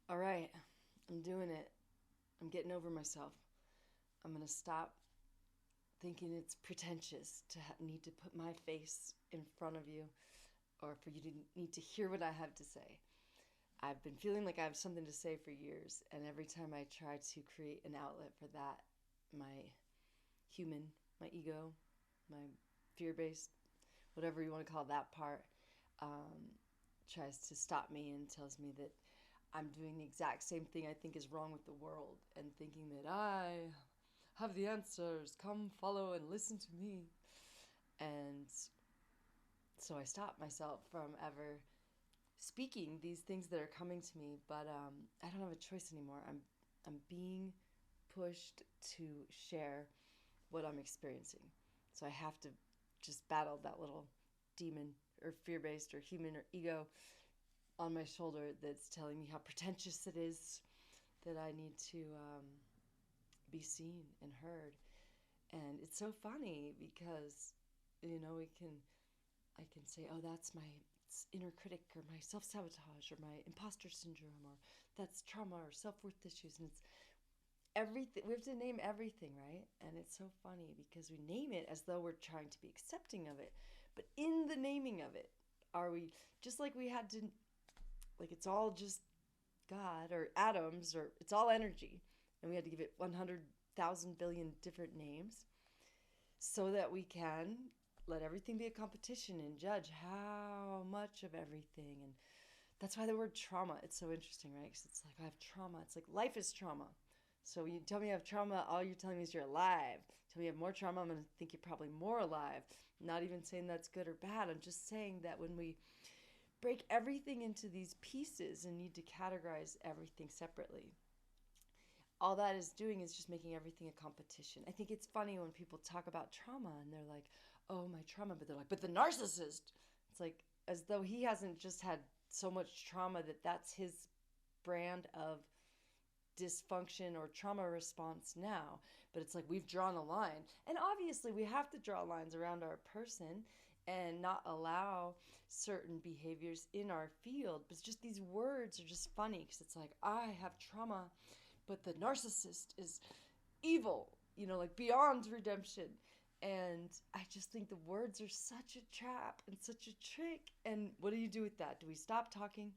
All right, I'm doing it. I'm getting over myself. I'm going to stop thinking it's pretentious to need to put my face in front of you or for you to need to hear what I have to say. I've been feeling like I have something to say for years, and every time I try to create an outlet for that, my my ego, my fear based, whatever you want to call that part, um, tries to stop me and tells me that I'm doing the exact same thing I think is wrong with the world and thinking that I have the answers. Come follow and listen to me. And so I stop myself from ever speaking these things that are coming to me, but I don't have a choice anymore. I'm being pushed to share what I'm experiencing. So I have to just battle that little demon or fear based or human or ego on my shoulder that's telling me how pretentious it is that I need to be seen and heard. And it's so funny because, we can, I can say, oh, that's my inner critic or my self sabotage or my imposter syndrome or that's trauma or self worth issues. And it's everything. We have to name everything, right? And it's so funny because we name it as though we're trying to be accepting of it. But in the naming of it, are we just like we had to, like it's all just God or atoms or it's all energy. And we had to give it 100,000 billion different names so that we can let everything be a competition and judge how much of everything. And that's why the word trauma, it's so interesting, right? Because it's like, I have trauma. It's like life is trauma. So when you tell me you have trauma, all you're telling me is you're alive. Tell me you have more trauma, I'm going to think you're probably more alive. I'm not even saying that's good or bad. I'm just saying that when we break everything into these pieces and need to categorize everything separately, all that is doing is just making everything a competition. I think it's funny when people talk about trauma and they're like, oh, my trauma, but they're like, but the narcissist. It's like as though he hasn't just had so much trauma that that's his brand of dysfunction or trauma response now. But it's like we've drawn a line. And obviously, we have to draw lines around our person and not allow certain behaviors in our field. But it's just these words are just funny because it's like, I have trauma, but the narcissist is evil, like beyond redemption. And I just think the words are such a trap and such a trick. And what do you do with that? Do we stop talking?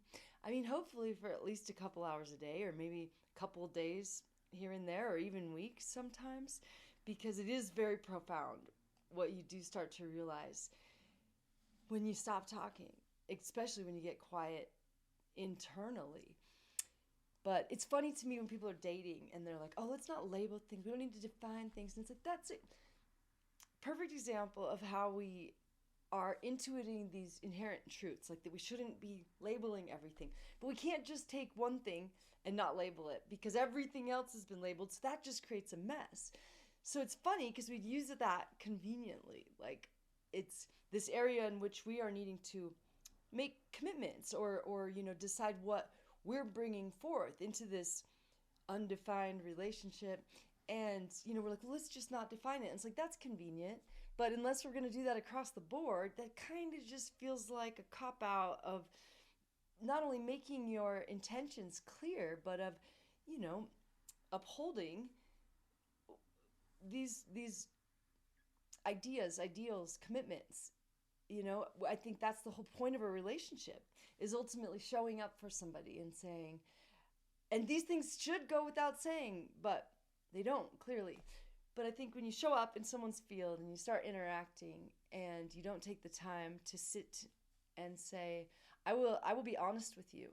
I mean, hopefully for at least a couple hours a day, or maybe a couple of days here and there, or even weeks sometimes, because it is very profound what you do start to realize when you stop talking, especially when you get quiet internally. But it's funny to me when people are dating and they're like, oh, let's not label things. We don't need to define things. And it's like, that's a perfect example of how we are intuiting these inherent truths, like that we shouldn't be labeling everything. But we can't just take one thing and not label it because everything else has been labeled. So that just creates a mess. So it's funny because we use that conveniently. Like it's this area in which we are needing to make commitments or decide what we're bringing forth into this undefined relationship. And we're like, well, let's just not define it. And it's like, that's convenient, but unless we're going to do that across the board, that kind of just feels like a cop out of not only making your intentions clear, but of you know upholding these ideas, ideals, commitments. I think that's the whole point of a relationship, is ultimately showing up for somebody and saying, and these things should go without saying, but they don't, clearly. But I think when you show up in someone's field and you start interacting and you don't take the time to sit and say, I will be honest with you,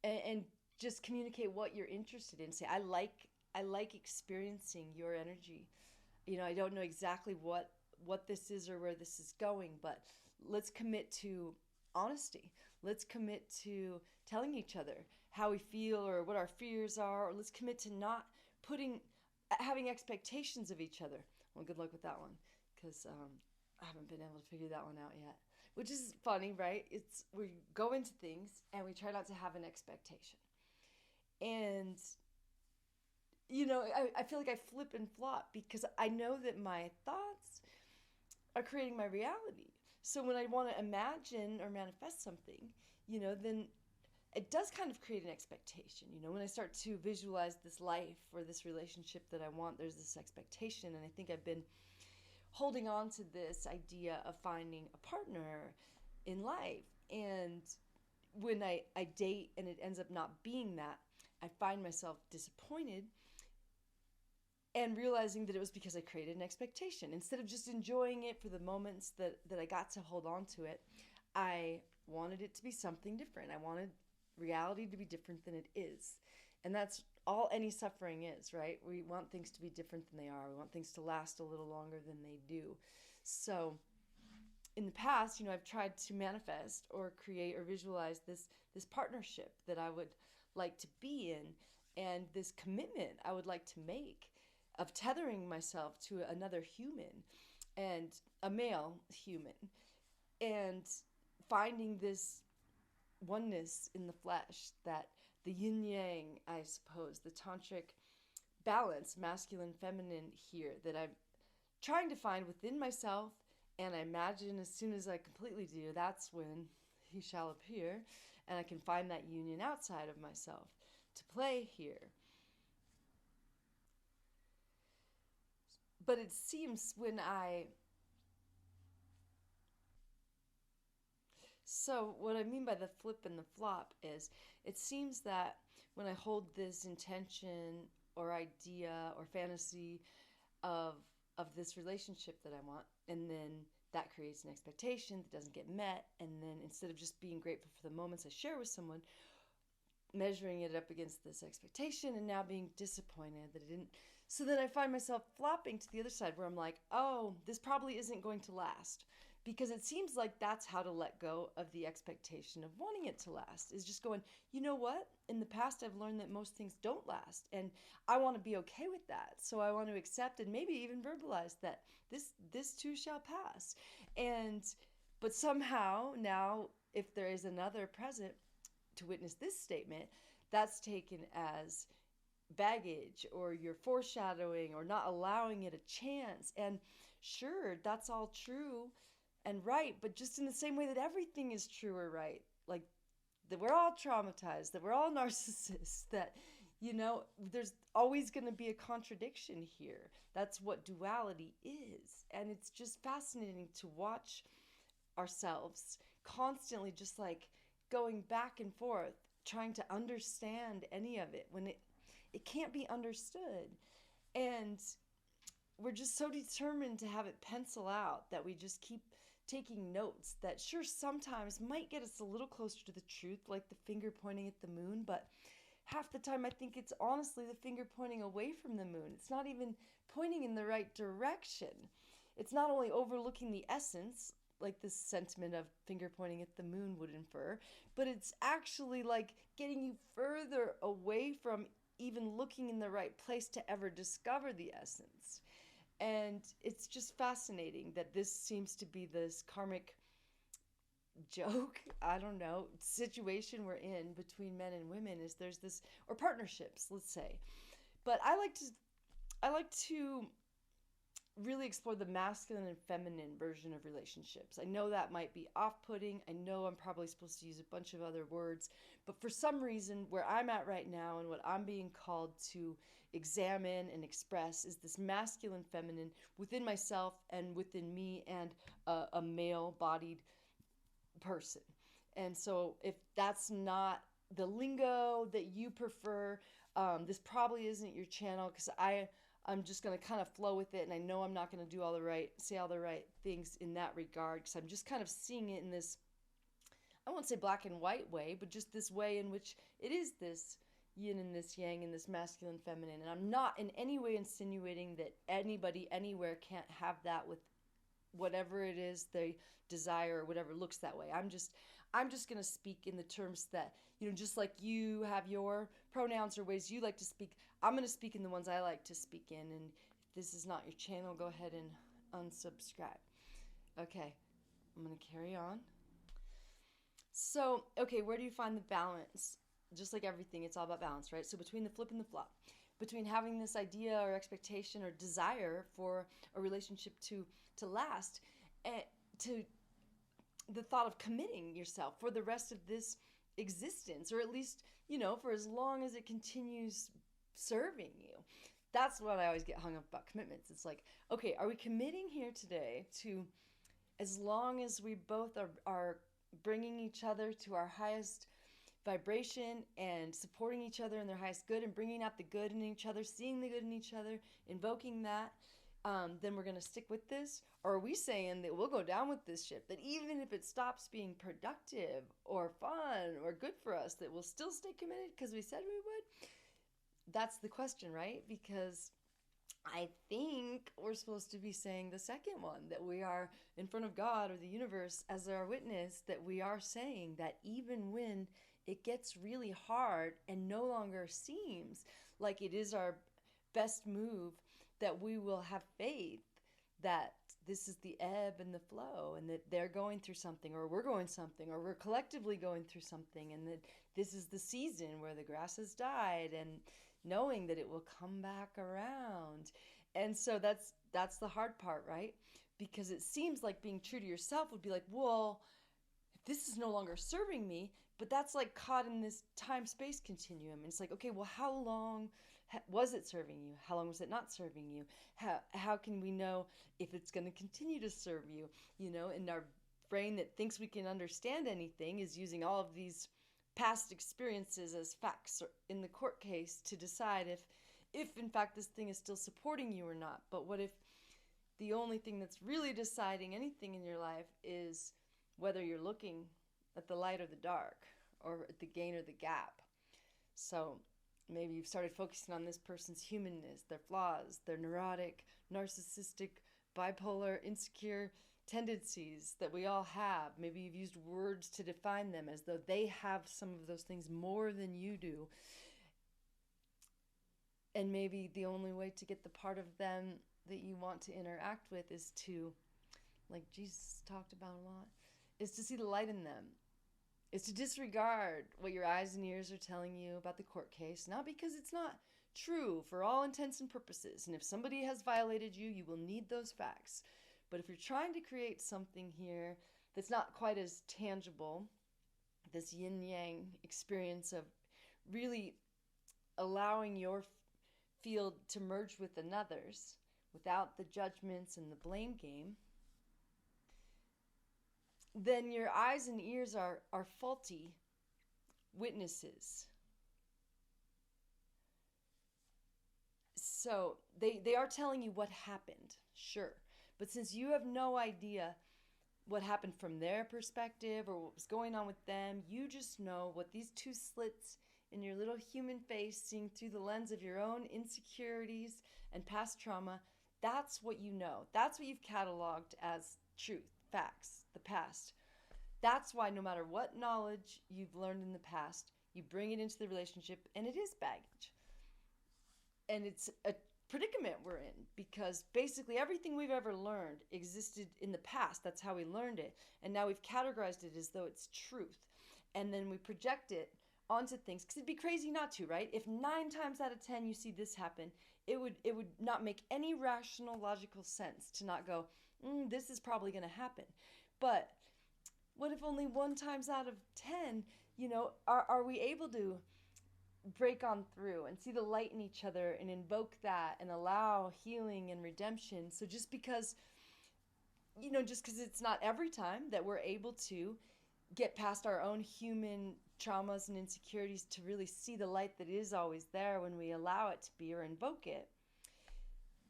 and just communicate what you're interested in. Say, I like experiencing your energy. I don't know exactly what this is or where this is going, but let's commit to honesty. Let's commit to telling each other how we feel or what our fears are, or let's commit to not putting having expectations of each other. Well, good luck with that one, because I haven't been able to figure that one out yet. Which is funny, right? It's we go into things and we try not to have an expectation, and I feel like I flip and flop because I know that my thoughts are creating my reality. So when I want to imagine or manifest something, then it does kind of create an expectation. When I start to visualize this life or this relationship that I want, there's this expectation. And I think I've been holding on to this idea of finding a partner in life. And when I date and it ends up not being that, I find myself disappointed and realizing that it was because I created an expectation. Instead of just enjoying it for the moments that I got to hold on to it, I wanted it to be something different. I wanted reality to be different than it is. And that's all any suffering is, right? We want things to be different than they are. We want things to last a little longer than they do. So in the past, I've tried to manifest or create or visualize this partnership that I would like to be in, and this commitment I would like to make of tethering myself to another human, and a male human, and finding this oneness in the flesh, that the yin yang, I suppose, the tantric balance, masculine, feminine here, that I'm trying to find within myself. And I imagine as soon as I completely do, that's when he shall appear, and I can find that union outside of myself to play here. But it seems So what I mean by the flip and the flop is, it seems that when I hold this intention or idea or fantasy of this relationship that I want, and then that creates an expectation that doesn't get met, and then instead of just being grateful for the moments I share with someone, measuring it up against this expectation and now being disappointed that it didn't. So then I find myself flopping to the other side where I'm like, oh, this probably isn't going to last. Because it seems like that's how to let go of the expectation of wanting it to last, is just going, you know what? In the past, I've learned that most things don't last, and I want to be okay with that. So I want to accept and maybe even verbalize that this too shall pass. But somehow now, if there is another present to witness this statement, that's taken as baggage, or you're foreshadowing or not allowing it a chance. And sure, that's all true and right, but just in the same way that everything is true or right, like that we're all traumatized, that we're all narcissists, that there's always going to be a contradiction here. That's what duality is. And it's just fascinating to watch ourselves constantly just like going back and forth, trying to understand any of it when it can't be understood. And we're just so determined to have it pencil out that we just keep taking notes that sure sometimes might get us a little closer to the truth, like the finger pointing at the moon, but half the time I think it's honestly the finger pointing away from the moon. It's not even pointing in the right direction. It's not only overlooking the essence, like this sentiment of finger pointing at the moon would infer, but it's actually like getting you further away from even looking in the right place to ever discover the essence. And it's just fascinating that this seems to be this karmic joke, I don't know, situation we're in between men and women, is there's this, or partnerships, let's say. But I like to really explore the masculine and feminine version of relationships. I know that might be off-putting. I know I'm probably supposed to use a bunch of other words, but for some reason, where I'm at right now and what I'm being called to examine and express is this masculine feminine within myself and within me and a male-bodied person. And so if that's not the lingo that you prefer, this probably isn't your channel, because I'm just going to kind of flow with it, and I know I'm not going to say all the right things in that regard, because I'm just kind of seeing it in this, I won't say black and white way, but just this way in which it is this yin and this yang and this masculine feminine. And I'm not in any way insinuating that anybody anywhere can't have that with whatever it is they desire or whatever looks that way. I'm just going to speak in the terms that, just like you have your pronouns or ways you like to speak, I'm going to speak in the ones I like to speak in. And if this is not your channel, go ahead and unsubscribe. Okay, I'm going to carry on. So, okay, where do you find the balance? Just like everything, it's all about balance, right? So between the flip and the flop, between having this idea or expectation or desire for a relationship to last, and to the thought of committing yourself for the rest of this existence, or at least, for as long as it continues serving you. That's what I always get hung up about commitments. It's like, okay, are we committing here today to, as long as we both are bringing each other to our highest vibration and supporting each other in their highest good and bringing out the good in each other, seeing the good in each other, invoking that, then we're going to stick with this? Or are we saying that we'll go down with this ship, that even if it stops being productive or fun or good for us, that we'll still stay committed because we said we would? That's the question, right? Because I think we're supposed to be saying the second one, that we are in front of God or the universe as our witness, that we are saying that even when it gets really hard and no longer seems like it is our best move, that we will have faith that this is the ebb and the flow, and that they're going through something, or we're going something, or we're collectively going through something, and that this is the season where the grass has died, and knowing that it will come back around. And so that's the hard part, right? Because it seems like being true to yourself would be like, well, this is no longer serving me, but that's like caught in this time-space continuum. And it's like, okay, well, how long was it serving you? How long was it not serving you? How can we know if it's going to continue to serve you? And our brain that thinks we can understand anything is using all of these past experiences as facts in the court case to decide if in fact this thing is still supporting you or not. But what if the only thing that's really deciding anything in your life is whether you're looking at the light or the dark, or at the gain or the gap? So maybe you've started focusing on this person's humanness, their flaws, their neurotic, narcissistic, bipolar, insecure tendencies that we all have. Maybe you've used words to define them as though they have some of those things more than you do. And maybe the only way to get the part of them that you want to interact with is to, like Jesus talked about a lot, is to see the light in them. Is to disregard what your eyes and ears are telling you about the court case, not because it's not true for all intents and purposes. And if somebody has violated you, you will need those facts. But if you're trying to create something here that's not quite as tangible, this yin-yang experience of really allowing your field to merge with another's without the judgments and the blame game, then your eyes and ears are faulty witnesses. So they are telling you what happened, sure. But since you have no idea what happened from their perspective or what was going on with them, you just know what these two slits in your little human face, seeing through the lens of your own insecurities and past trauma, that's what you know. That's what you've cataloged as truth, facts, the past. That's why no matter what knowledge you've learned in the past, you bring it into the relationship, and it is baggage. And it's a predicament we're in, because basically everything we've ever learned existed in the past. That's how we learned it. And now we've categorized it as though it's truth. And then we project it onto things, because it'd be crazy not to, right? If 9 times out of 10 you see this happen, it would not make any rational, logical sense to not go, this is probably going to happen. But what if only 1 times out of 10, are we able to break on through and see the light in each other and invoke that and allow healing and redemption? So just because it's not every time that we're able to get past our own human traumas and insecurities to really see the light that is always there when we allow it to be or invoke it.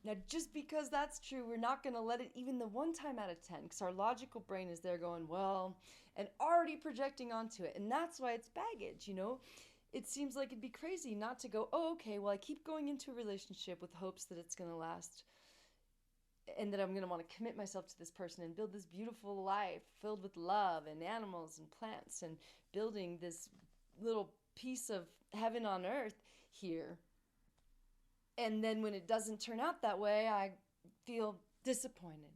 Now, just because that's true, we're not going to let it even the 1 time out of 10, because our logical brain is there going, well, and already projecting onto it. And that's why it's baggage, It seems like it'd be crazy not to go, oh, okay, well, I keep going into a relationship with hopes that it's going to last and that I'm going to want to commit myself to this person and build this beautiful life filled with love and animals and plants and building this little piece of heaven on earth here. And then when it doesn't turn out that way, I feel disappointed.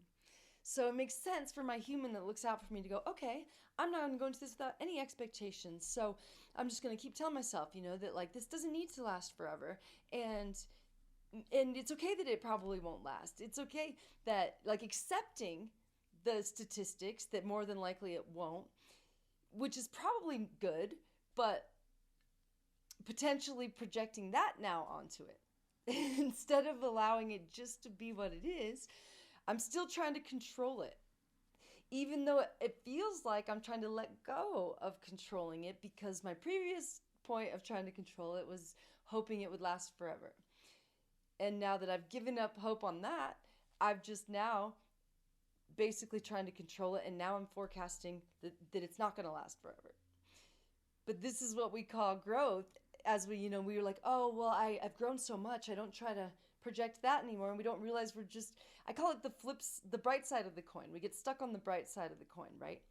So it makes sense for my human that looks out for me to go, okay, I'm not going to go into this without any expectations. So I'm just going to keep telling myself, that like this doesn't need to last forever. And it's okay that it probably won't last. It's okay that, like, accepting the statistics that more than likely it won't, which is probably good, But potentially projecting that now onto it. Instead of allowing it just to be what it is, I'm still trying to control it. Even though it feels like I'm trying to let go of controlling it, because my previous point of trying to control it was hoping it would last forever. And now that I've given up hope on that, I've just now basically trying to control it, and now I'm forecasting that it's not going to last forever. But this is what we call growth. As we were like, oh, well, I've grown so much, I don't try to project that anymore. And we don't realize I call it the bright side of the coin. We get stuck on the bright side of the coin, right?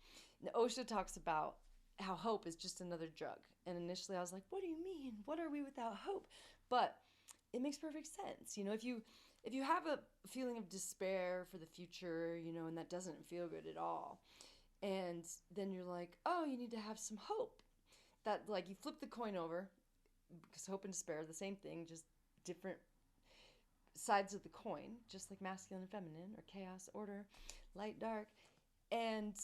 And Osho talks about how hope is just another drug. And initially I was like, what do you mean? What are we without hope? But it makes perfect sense. If you have a feeling of despair for the future, and that doesn't feel good at all, and then you're like, oh, you need to have some hope. That, like, you flip the coin over, because hope and despair are the same thing, just different sides of the coin, just like masculine and feminine, or chaos, order, light, dark, and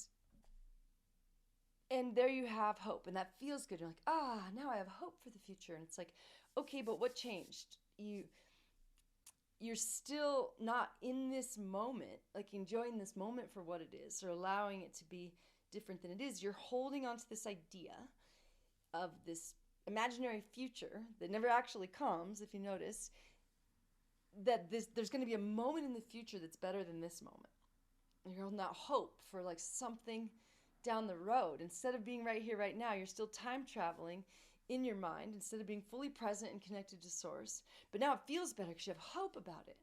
there you have hope, and that feels good. You're like, now I have hope for the future. And it's like, okay, but what changed? You're still not in this moment, like enjoying this moment for what it is, or allowing it to be different than it is. You're holding on to this idea of this imaginary future that never actually comes, if you notice, that there's going to be a moment in the future that's better than this moment. And you're holding out hope for like something down the road. Instead of being right here, right now, you're still time traveling in your mind instead of being fully present and connected to source. But now it feels better because you have hope about it.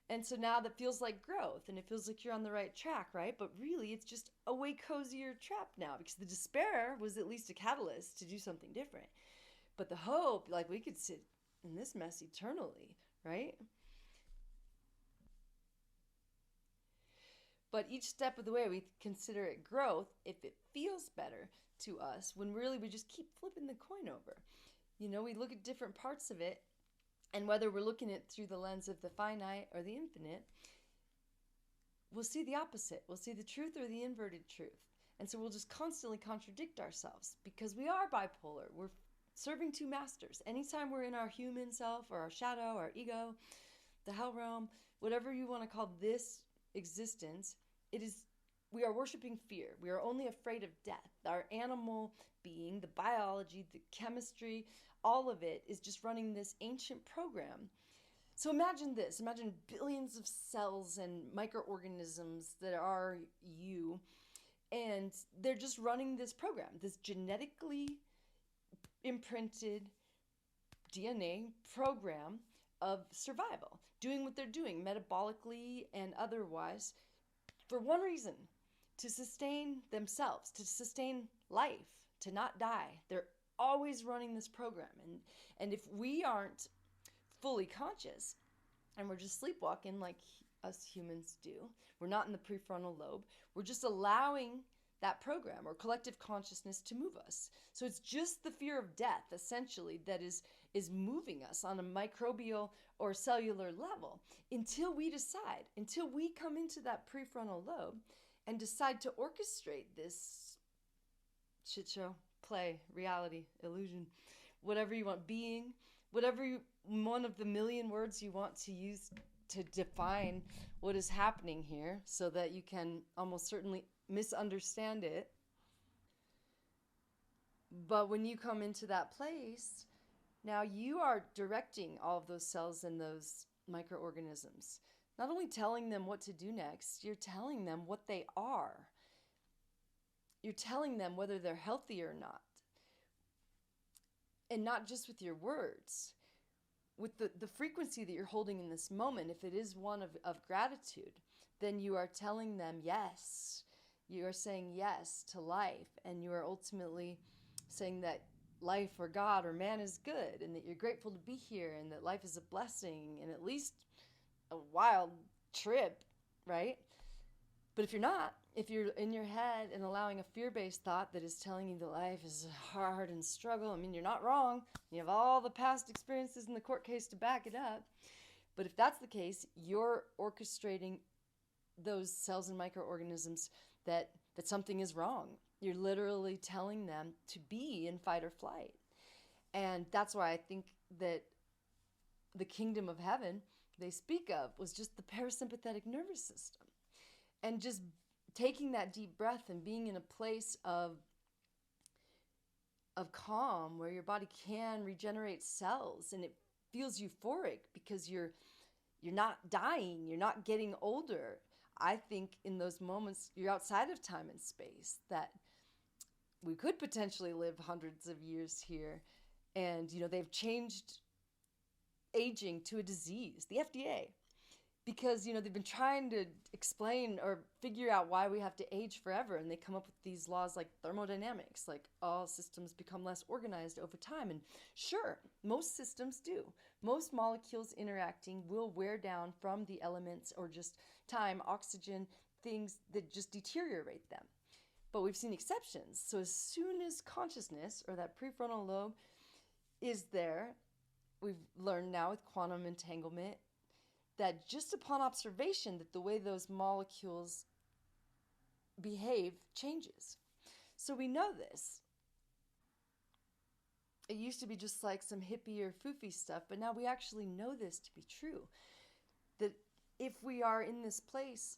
And so now that feels like growth, and it feels like you're on the right track, right? But really, it's just a way cozier trap now, because the despair was at least a catalyst to do something different. But the hope, like, we could sit in this mess eternally, right? But each step of the way, we consider it growth if it feels better to us, when really we just keep flipping the coin over. We look at different parts of it, and whether we're looking at it through the lens of the finite or the infinite, we'll see the opposite. We'll see the truth or the inverted truth. And so we'll just constantly contradict ourselves, because we are bipolar. We're serving two masters. Anytime we're in our human self, or our shadow, our ego, the hell realm, whatever you want to call this existence, we are worshiping fear. We are only afraid of death. Our animal being, the biology, the chemistry, all of it is just running this ancient program. So imagine this. Imagine billions of cells and microorganisms that are you, and they're just running this program, this genetically imprinted DNA program of survival, doing what they're doing metabolically and otherwise for one reason: to sustain themselves, to sustain life, to not die. They're always running this program. And if we aren't fully conscious, and we're just sleepwalking like us humans do, we're not in the prefrontal lobe, we're just allowing that program or collective consciousness to move us. So it's just the fear of death, essentially, that is moving us on a microbial or cellular level, until we decide, until we come into that prefrontal lobe and decide to orchestrate this shit show, play, reality, illusion, whatever you want, being, one of the million words you want to use to define what is happening here, so that you can almost certainly misunderstand it. But when you come into that place, now you are directing all of those cells and those microorganisms. Not only telling them what to do next, you're telling them what they are. You're telling them whether they're healthy or not. And not just with your words. With the frequency that you're holding in this moment, if it is one of gratitude, then you are telling them yes. You are saying yes to life, and you are ultimately saying that life or God or man is good, and that you're grateful to be here, and that life is a blessing, and at least a wild trip, right? But if you're not, if you're in your head and allowing a fear-based thought that is telling you that life is hard and struggle, I mean, you're not wrong. You have all the past experiences in the court case to back it up. But if that's the case, you're orchestrating those cells and microorganisms that something is wrong, You're literally telling them to be in fight or flight. And that's why I think that the kingdom of heaven they speak of was just the parasympathetic nervous system. And just taking that deep breath and being in a place of calm where your body can regenerate cells, and it feels euphoric because you're not dying, you're not getting older. I think in those moments you're outside of time and space, that we could potentially live hundreds of years here. And they've changed aging to a disease, the FDA, because they've been trying to explain or figure out why we have to age forever, and they come up with these laws like thermodynamics, like all systems become less organized over time. And sure, most systems do. Most molecules interacting will wear down from the elements or just time, oxygen, things that just deteriorate them. But we've seen exceptions. So as soon as consciousness or that prefrontal lobe is there, we've learned now with quantum entanglement that just upon observation that the way those molecules behave changes. So we know this. It used to be just like some hippie or foofy stuff, but now we actually know this to be true. That if we are in this place,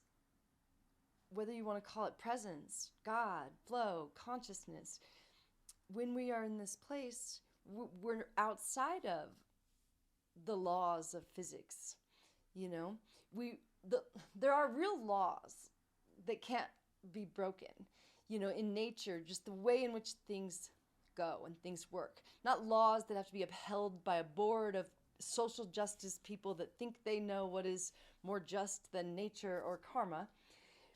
whether you want to call it presence, God, flow, consciousness, when we are in this place, we're outside of the laws of physics. There are real laws that can't be broken. In nature, just the way in which things go and things work. Not laws that have to be upheld by a board of social justice people that think they know what is more just than nature or karma,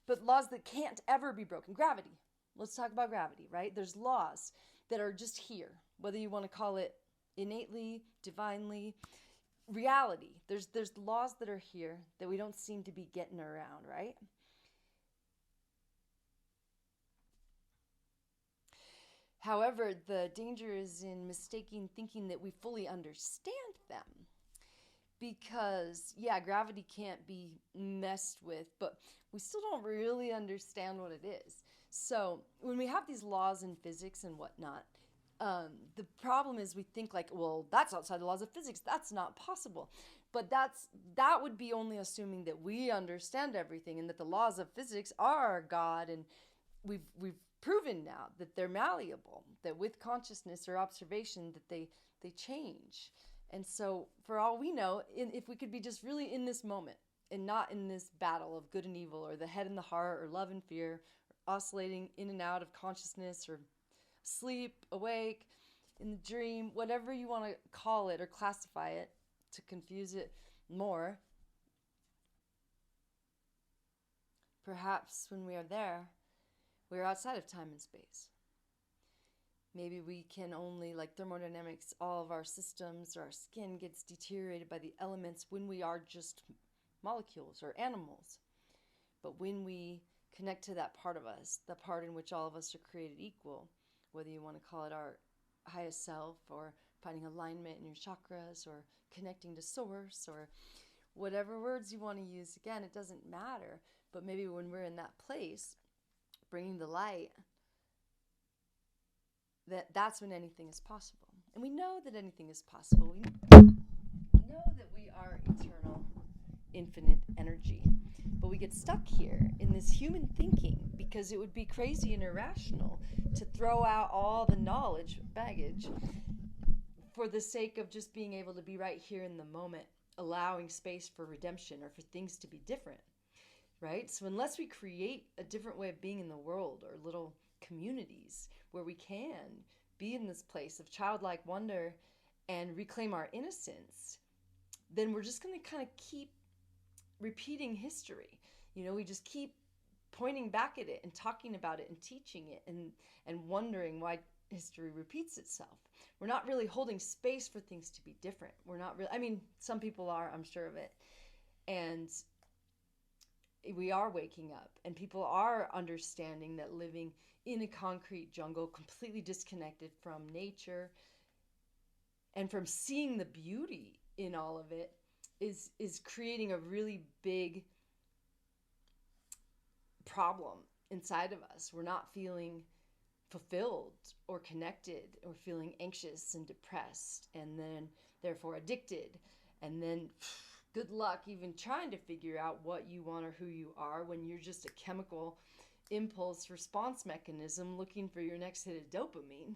but laws that can't ever be broken. Gravity. Let's talk about gravity, right? There's laws that are just here, whether you want to call it innately, divinely, reality. There's laws that are here that we don't seem to be getting around, right? However, the danger is in mistaking thinking that we fully understand them. Because, yeah, gravity can't be messed with, but we still don't really understand what it is. So when we have these laws in physics and whatnot, the problem is we think like, well, that's outside the laws of physics. That's not possible. But that would be only assuming that we understand everything and that the laws of physics are God. And we've proven now that they're malleable, that with consciousness or observation that they change. And so for all we know, if we could be just really in this moment and not in this battle of good and evil or the head and the heart or love and fear, or oscillating in and out of consciousness or sleep, awake, in the dream, whatever you want to call it or classify it to confuse it more, perhaps when we are there, we are outside of time and space. Maybe we can only, like thermodynamics, all of our systems or our skin gets deteriorated by the elements when we are just molecules or animals. But when we connect to that part of us, the part in which all of us are created equal, whether you want to call it our highest self or finding alignment in your chakras or connecting to source or whatever words you want to use, again, it doesn't matter. But maybe when we're in that place, bringing the light, that's when anything is possible. And we know that anything is possible. We know that we are eternal, infinite energy. But we get stuck here in this human thinking because it would be crazy and irrational to throw out all the knowledge, baggage, for the sake of just being able to be right here in the moment, allowing space for redemption or for things to be different, right? So unless we create a different way of being in the world or little communities where we can be in this place of childlike wonder and reclaim our innocence, then we're just going to kind of keep repeating history. We just keep pointing back at it and talking about it and teaching it and wondering why history repeats itself. We're not really holding space for things to be different. We're not really, some people are, I'm sure of it. And we are waking up and people are understanding that living in a concrete jungle, completely disconnected from nature and from seeing the beauty in all of it, is creating a really big problem inside of us. We're not feeling fulfilled or connected, or feeling anxious and depressed, and then therefore addicted. And then good luck even trying to figure out what you want or who you are when you're just a chemical impulse response mechanism looking for your next hit of dopamine.